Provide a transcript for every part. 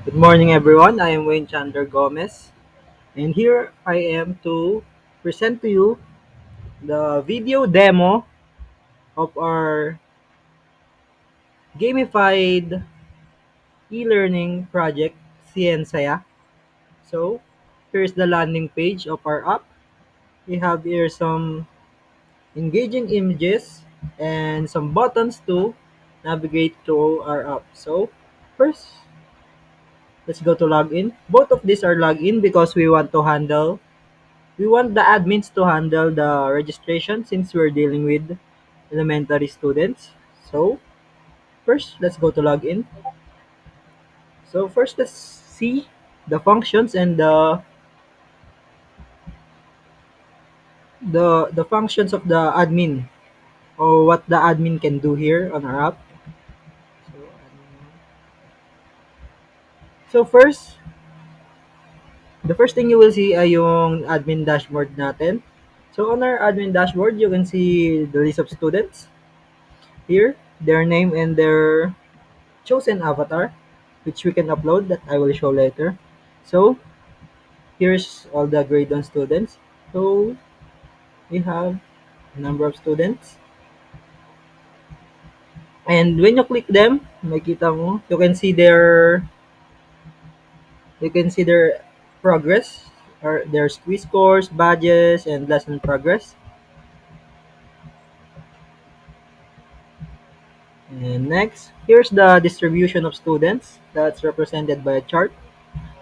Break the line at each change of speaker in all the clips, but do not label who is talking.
Good morning, everyone. I am Wayne Chandler Gomez, and here I am to present to you the video demo of our gamified e-learning project, Ciencia. So, here's the landing page of our app. We have here some engaging images and some buttons to navigate through our app. So, first, let's go to login. Both of these are login because we want the admins to handle the registration since we're dealing with elementary students. So first, let's go to login. So first, let's see the functions and the functions of the admin or what the admin can do here on our app. So first, the first thing you will see ay yung admin dashboard natin. So on our admin dashboard, you can see the list of students here, their name and their chosen avatar, which we can upload that I will show later. So here's all the grade 1 students. So we have number of students. And when you click them, makita mo, you can see their progress or their quiz scores, badges, and lesson progress. And next, here's the distribution of students that's represented by a chart.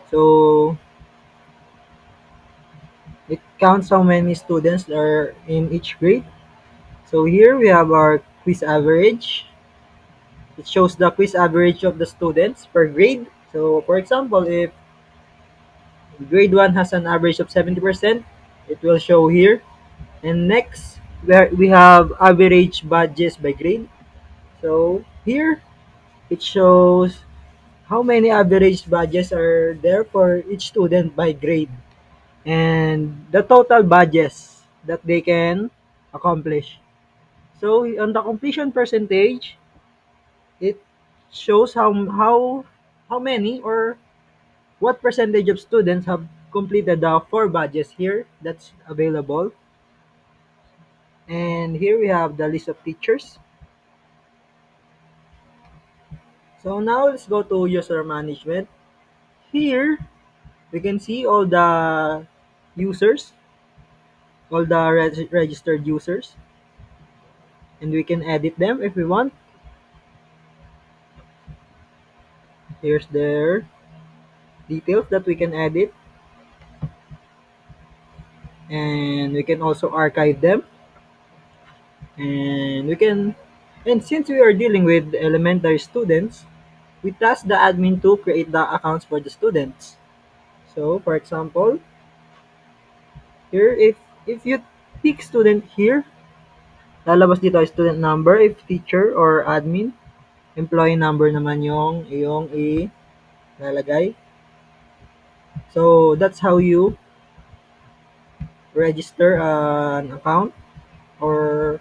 So it counts how many students are in each grade. So here we have our quiz average. It shows the quiz average of the students per grade. So for example, if grade 1 has an average of 70%, it will show here. And next, we have average badges by grade. So here, it shows how many average badges are there for each student by grade and the total badges that they can accomplish. So on the completion percentage, it shows how many or what percentage of students have completed the four badges here that's available. And here we have the list of teachers. So now let's go to user management. Here we can see all the users, all the registered users, and we can edit them if we want. Here's their details that we can edit, and we can also archive them, and we can and since we are dealing with elementary students, we task the admin to create the accounts for the students. So for example, here if you pick student here, lalabas dito ay student number if teacher or admin. Employee number naman yung ilalagay. So that's how you register an account or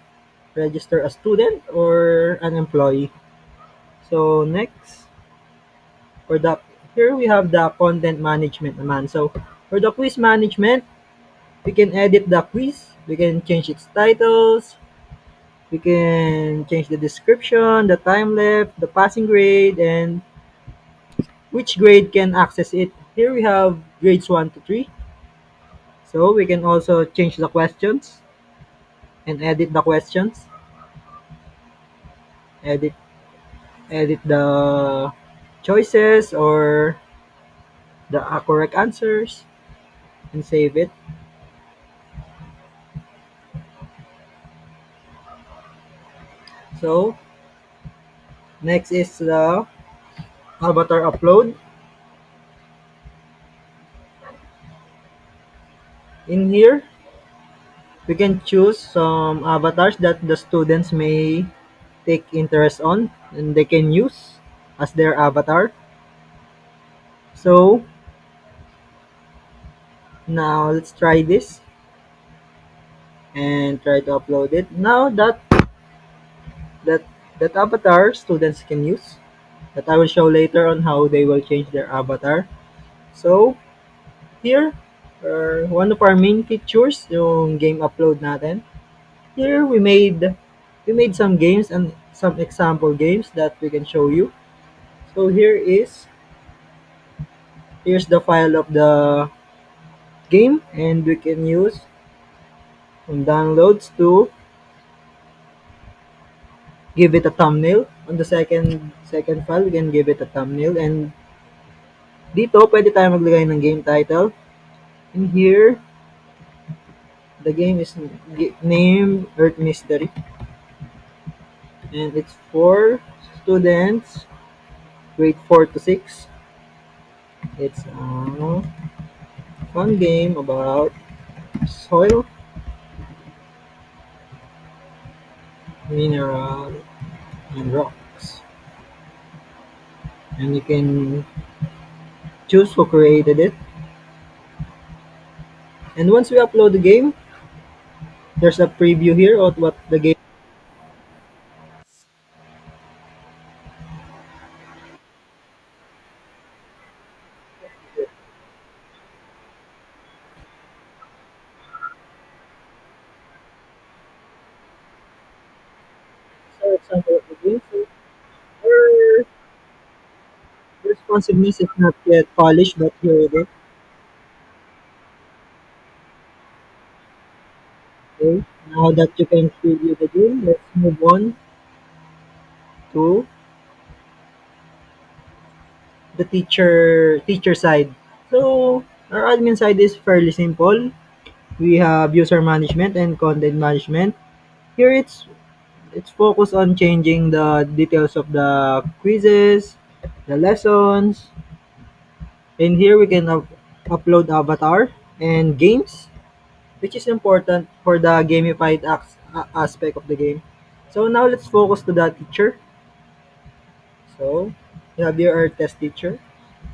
register a student or an employee. So next, for the here we have the content management naman. So for the quiz management, we can edit the quiz, we can change its titles, we can change the description, the time left, the passing grade, and which grade can access it. Here we have grades 1 to 3. So we can also change the questions and edit the questions, edit edit the choices or the correct answers and save it. So next is the avatar upload. In here, we can choose some avatars that the students may take interest on and they can use as their avatar. So now let's try this and try to upload it. Now that that avatar students can use. that I will show later on how they will change their avatar. So, here, one of our main features, yung game upload natin. Here, we made some games and some example games that we can show you. So here's the file of the game, and we can use some downloads to give it a thumbnail. On the second file, we can give it a thumbnail, and dito pwede tayo maglagay ng game title. In here, the game is named Earth Mystery, and it's for students grade 4 to 6. It's a fun game about soil, mineral, and rocks. And you can choose who created it. And once we upload the game, there's a preview here of what the game. So example of the game. So our responsiveness is not yet polished, but here it is. Okay. Now that you can preview the game, let's move on to the teacher side. So our admin side is fairly simple. We have user management and content management. Here it's focused on changing the details of the quizzes, the lessons, and here we can upload avatar and games, which is important for the gamified aspect of the game. So now let's focus to the teacher. So you have your test teacher,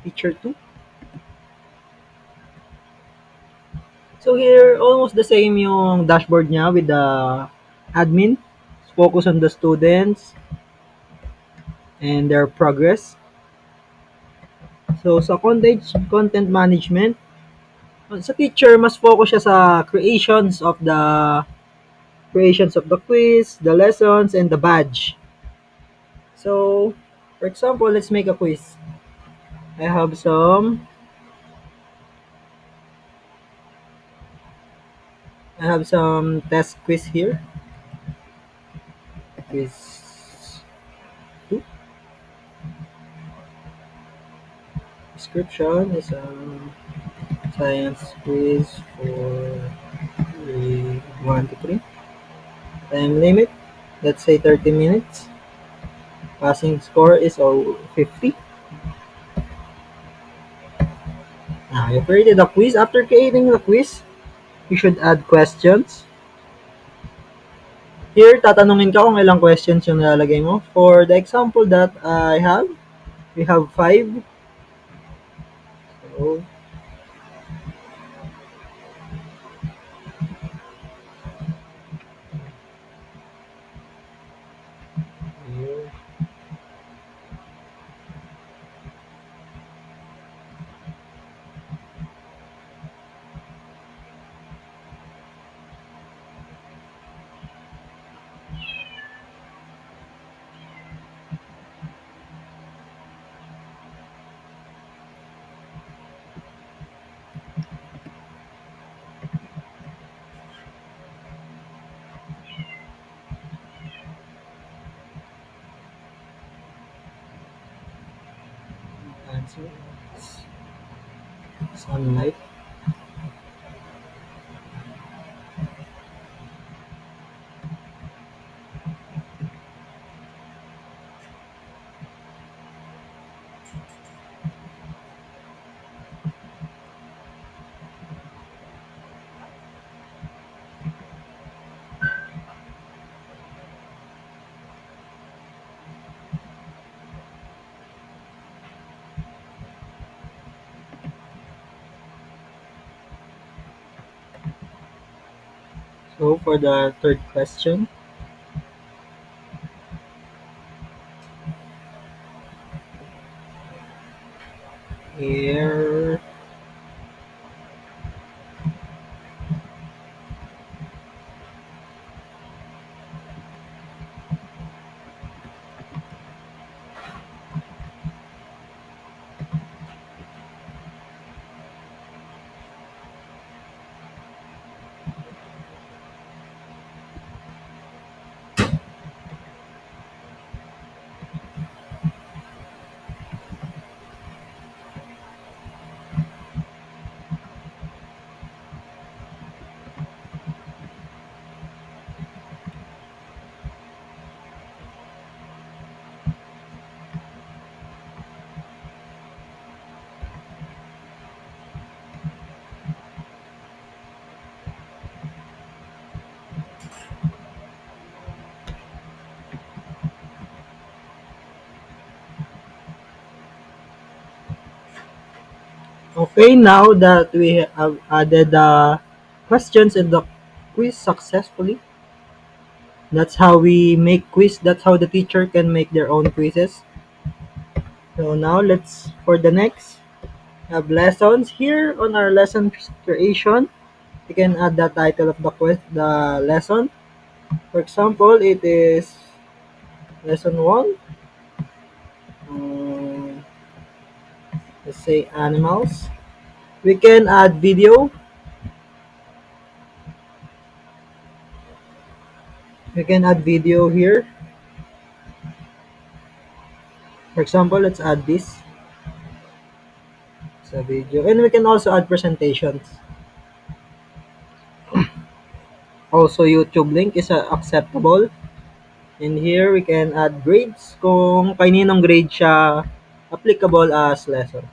teacher 2. So here, almost the same yung dashboard niya with the admin. Focus on the students and their progress. So sa content management, sa teacher mas focus siya sa creations of the quiz, the lessons and the badge. So for example, let's make a quiz. I have some test quiz here. Quiz 2. Description is a science quiz for grade 1 to 3. Time limit, let's say 30 minutes. Passing score is 50. Now, you created a quiz. After creating the quiz, you should add questions. Here, tatanungin ka kung ilang questions yung nilalagay mo. For the example that I have, we have 5. So, here. Answer is sunlight. So, for the third question, Here. Okay, now that we have added the questions in the quiz successfully, that's how we make quiz. That's how the teacher can make their own quizzes. So now let's for the next have lessons here on our lesson creation. You can add the title of the quiz, the lesson. For example, it is lesson one. Um, let's say animals. We can add video. We can add video here. For example, let's add this as a video. And we can also add presentations. Also, YouTube link is acceptable. And here we can add grades kung kaninong grade siya applicable as lesson.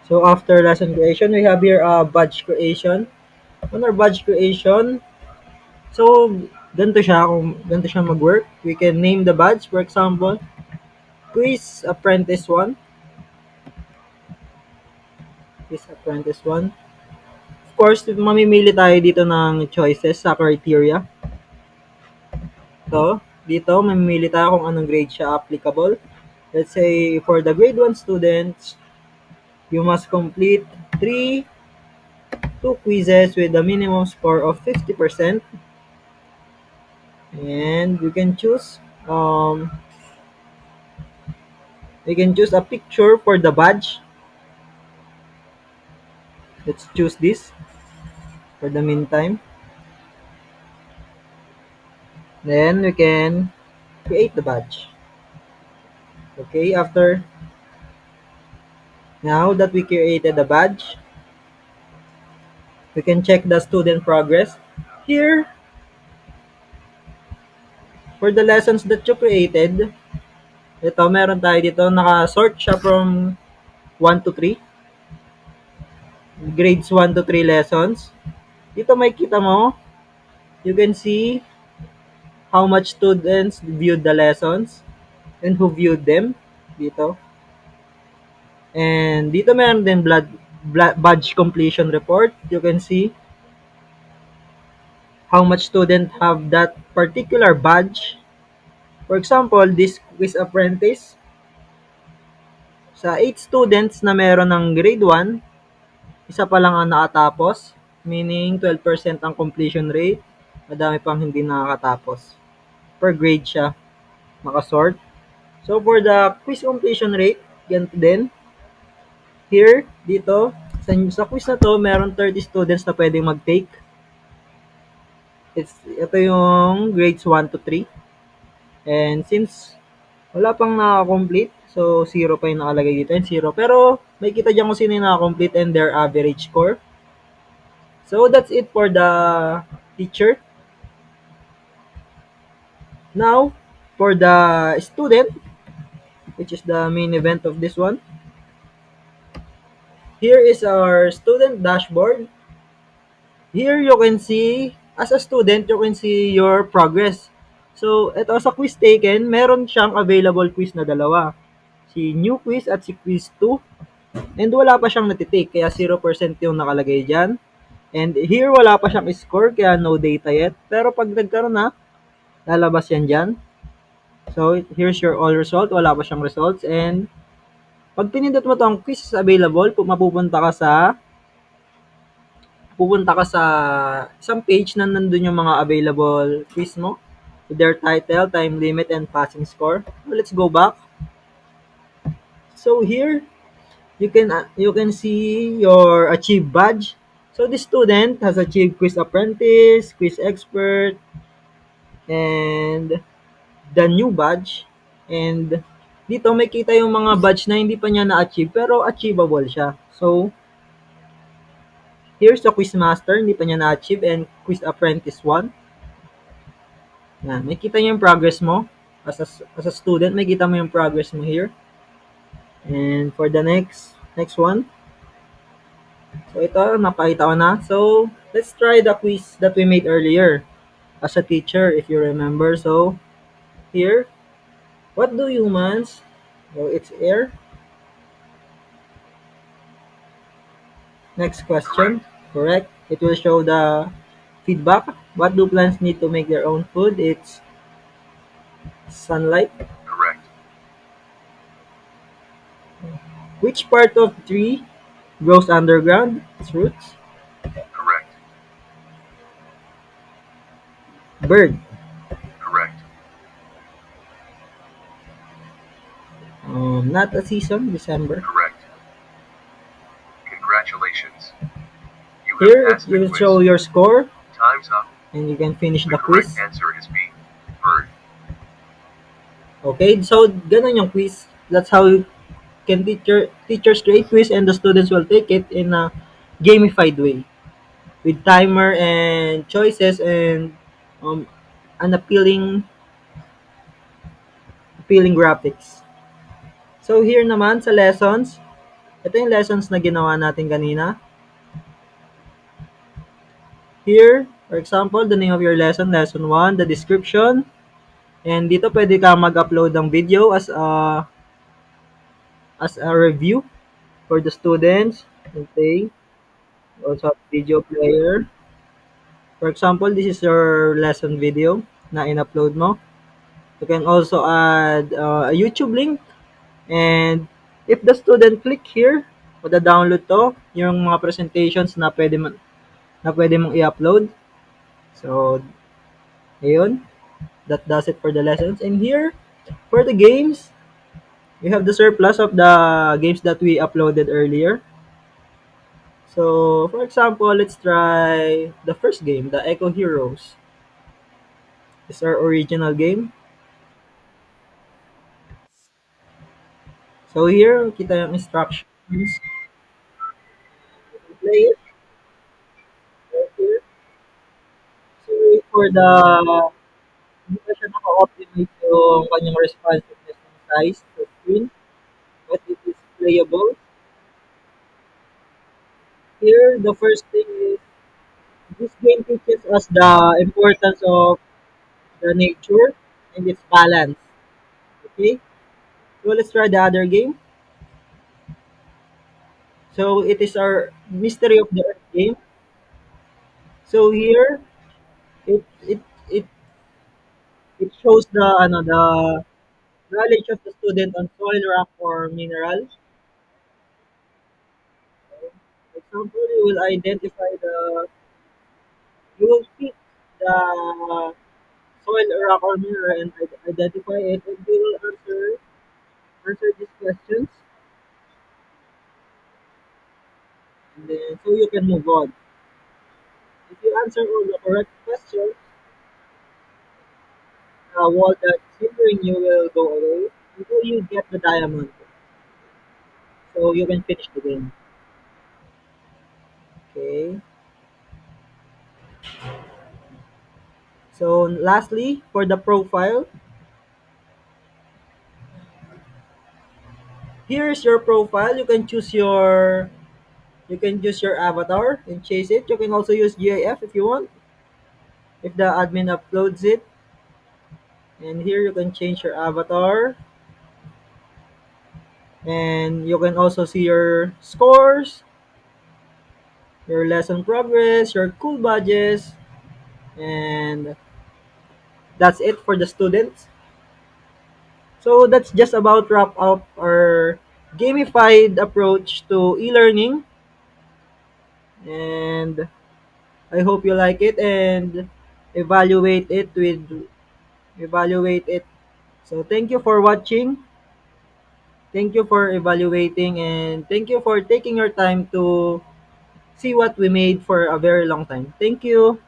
So after lesson creation, we have here badge creation. On our badge creation, so ganito siya mag-work. We can name the badge, for example, Quiz Apprentice 1. Quiz Apprentice 1. Of course, mamimili tayo dito ng choices sa criteria. So, dito, mamimili tayo kung anong grade siya applicable. Let's say, for the grade 1 students, you must complete 2 quizzes with a minimum score of 50%. And um, you can choose a picture for the badge. Let's choose this for the meantime. Then we can create the badge. Okay, after now that we created the badge, we can check the student progress. Here, for the lessons that you created, ito, meron tayo dito, naka-sort siya from 1 to 3. Grades 1 to 3 lessons. Dito may kita mo, you can see how much students viewed the lessons and who viewed them dito. And dito meron din badge completion report. You can see how much student have that particular badge. For example, this quiz apprentice, sa 8 students na meron ng grade 1, isa pa lang ang nakatapos, meaning 12% ang completion rate, madami pang hindi nakakatapos. Per grade siya makasort. So for the quiz completion rate, ganito din. Here, dito, sa quiz na to, meron 30 students na pwedeng mag-take. Ito yung grades 1 to 3. And since wala pang naka-complete, so 0 pa yung nakalagay dito and 0. Pero may kita dyan kung sino yung naka-complete and their average score. So that's it for the teacher. Now, for the student, which is the main event of this one, here is our student dashboard. Here you can see, as a student, you can see your progress. So, ito sa quiz taken, meron siyang available quiz na dalawa. Si new quiz at si quiz 2. And wala pa siyang natitake, kaya 0% yung nakalagay dyan. And here, wala pa siyang score, kaya no data yet. Pero pag nagkaroon na, lalabas yan dyan. So, here's your all result. Wala pa siyang results. And pag pinindot mo tong quiz is available, pupunta ka sa isang page na nandun yung mga available quiz mo with their title, time limit, and passing score. So, let's go back. So here, you can see your achieved badge. So the student has achieved quiz apprentice, quiz expert, and the new badge. And dito may kita yung mga badge na hindi pa niya na-achieve pero achievable siya. So here's the quiz master, hindi pa niya na-achieve, and quiz apprentice 1. Yan, may kita niyo yung progress mo. As a student, may kita mo yung progress mo here. And for the next one, so ito, napakita ko na. So, let's try the quiz that we made earlier as a teacher, if you remember. So, here, what do humans, so it's air. Next question, correct. It will show the feedback. What do plants need to make their own food? It's sunlight. Correct. Which part of tree grows underground? Its roots. Correct. Bird. Correct. Not a season, December. Correct. Congratulations. Here, it will show your score. Time's up. And you can finish the quiz. The correct answer is B. Bird. Okay, so ganun yung quiz. That's how you can teachers create quiz, and the students will take it in a gamified way with timer and choices and um, an appealing graphics. So here naman sa lessons, ito yung lessons na ginawa natin kanina. Here, for example, the name of your lesson, lesson 1, the description, and dito pwede ka mag-upload ng video as a review for the students. Okay. Also video player. For example, this is your lesson video na in-upload mo. You can also add a YouTube link, and if the student click here, download to yung mga presentations na pwede mong i-upload. So, ayun. That does it for the lessons. And here, for the games, we have the surplus of the games that we uploaded earlier. So, for example, let's try the first game, the Echo Heroes. This is our original game. So here, kita yung instructions. Play it. Right here. So for the, hindi pa siya naka-optimize yung kanyang responsiveness ng size to screen, but it is playable. Here, the first thing is, this game teaches us the importance of the nature and its balance. Okay? So let's try the other game. So it is our Mystery of the Earth game. So here, it it it it shows the knowledge of the student on soil, rock, or minerals. For example, you will pick the soil, rock, or mineral and identify it, and you will answer these questions, and then so you can move on. If you answer all the correct questions, the wall that's hindering you will go away until you get the diamond. So you can finish the game. Okay. So lastly, for the profile, here's your profile. You can choose your avatar and chase it. You can also use GIF if you want, if the admin uploads it. And here you can change your avatar. And you can also see your scores, your lesson progress, your cool badges, and that's it for the students. So that's just about wrap up our gamified approach to e-learning, and I hope you like it and evaluate it with evaluate it. So thank you for watching. Thank you for evaluating and thank you for taking your time to see what we made for a very long time. Thank you.